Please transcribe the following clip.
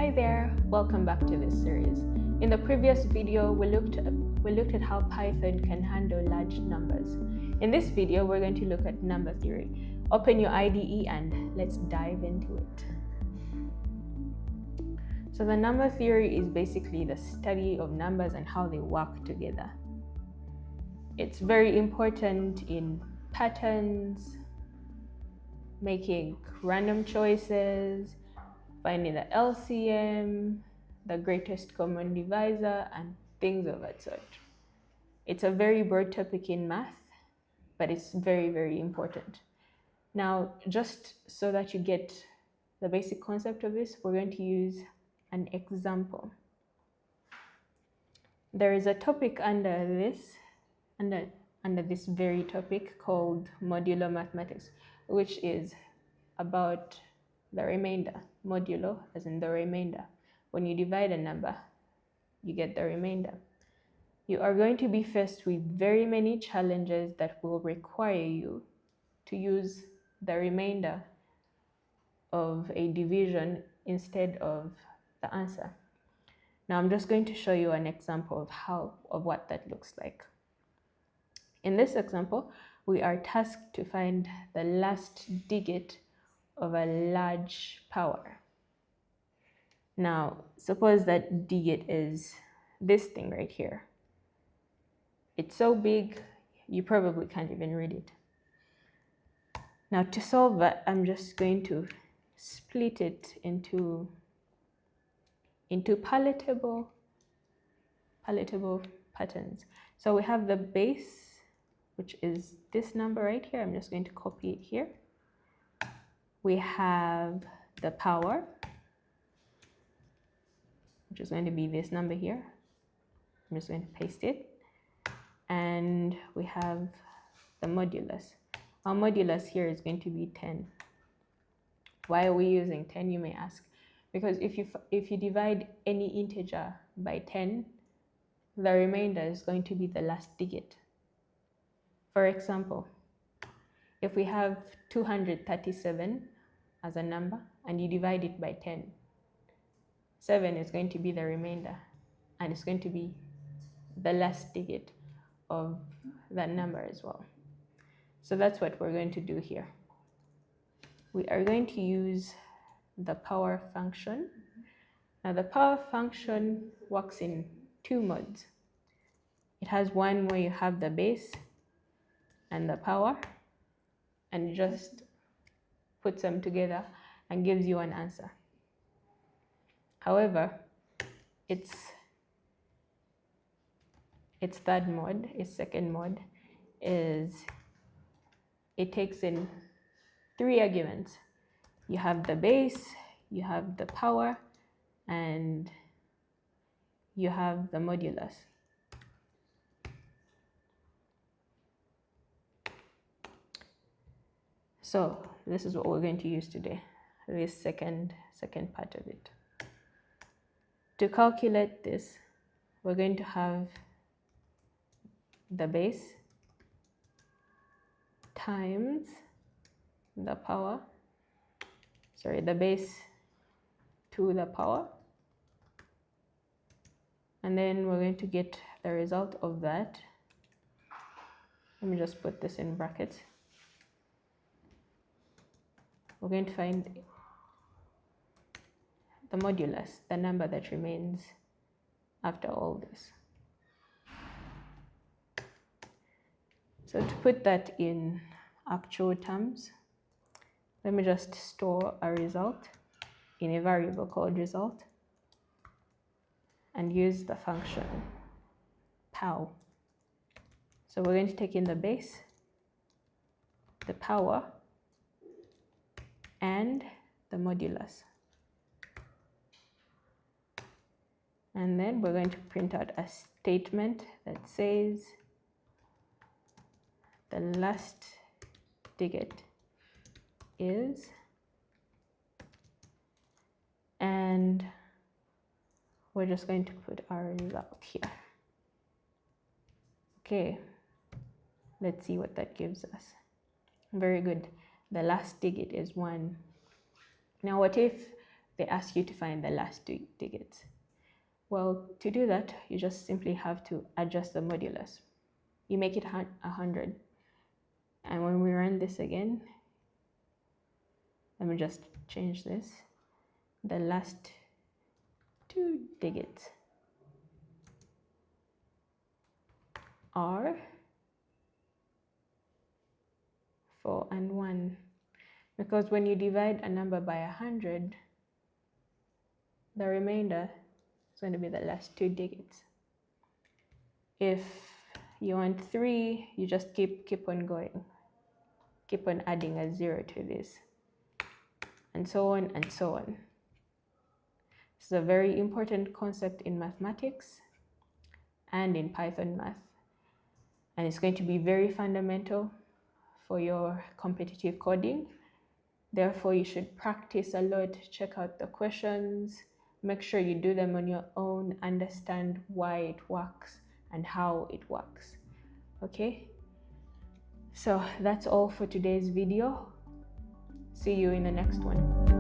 Hi there, welcome back to this series. In the previous video, we looked at how Python can handle large numbers. In this video, we're going to look at number theory. Open your IDE and let's dive into it. So the number theory is basically the study of numbers and how they work together. It's very important in patterns, making random choices, finding the LCM, the greatest common divisor, and things of that sort. It's a very broad topic in math, but it's very, very important. Now, just so that you get the basic concept of this, we're going to use an example. There is a topic under this very topic called modular mathematics, which is about the remainder. Modulo as in the remainder. When you divide a number, you get the remainder. You are going to be faced with very many challenges that will require you to use the remainder of a division instead of the answer. Now I'm just going to show you an example of what that looks like. In this example, we are tasked to find the last digit of a large power. Now, suppose that digit is this thing right here. It's so big, you probably can't even read it. Now, to solve that, I'm just going to split it into palatable patterns. So we have the base, which is this number right here. I'm just going to copy it here. We have the power, which is going to be this number here. I'm just going to paste it. And we have the modulus. Our modulus here is going to be 10. Why are we using 10, you may ask? Because if you divide any integer by 10, the remainder is going to be the last digit. For example, if we have 237 as a number and you divide it by 10, 7 is going to be the remainder, and it's going to be the last digit of that number as well. So that's what we're going to do here. We are going to use the power function. Now the power function works in two modes. It has one where you have the base and the power, and just puts them together and gives you an answer. However, its third mode, its second mode, is it takes in 3 arguments. You have the base, you have the power, and you have the modulus. So this is what we're going to use today, this second part of it. To calculate this, we're going to have the base times the power, the base to the power, and then we're going to get the result of that. Let me just put this in brackets. We're going to find the modulus, the number that remains after all this. So to put that in actual terms, let me just store a result in a variable called result and use the function pow. So we're going to take in the base, the power, and the modulus. And then we're going to print out a statement that says the last digit is, and we're just going to put our result here. Okay, let's see what that gives us. Very good. The last digit is 1. Now what if they ask you to find the last two digits. Well, to do that, you just simply have to adjust the modulus. You make it 100. And when we run this again, let me just change this. The last two digits are 4 and 1. Because when you divide a number by 100, the remainder is going to be the last two digits. If you want 3, you just keep on going. Keep on adding a 0 to this. And so on and so on. This is a very important concept in mathematics and in Python math. And it's going to be very fundamental for your competitive coding. Therefore, you should practice a lot, check out the questions, make sure you do them on your own, understand why it works and how it works. Okay? So that's all for today's video. See you in the next one.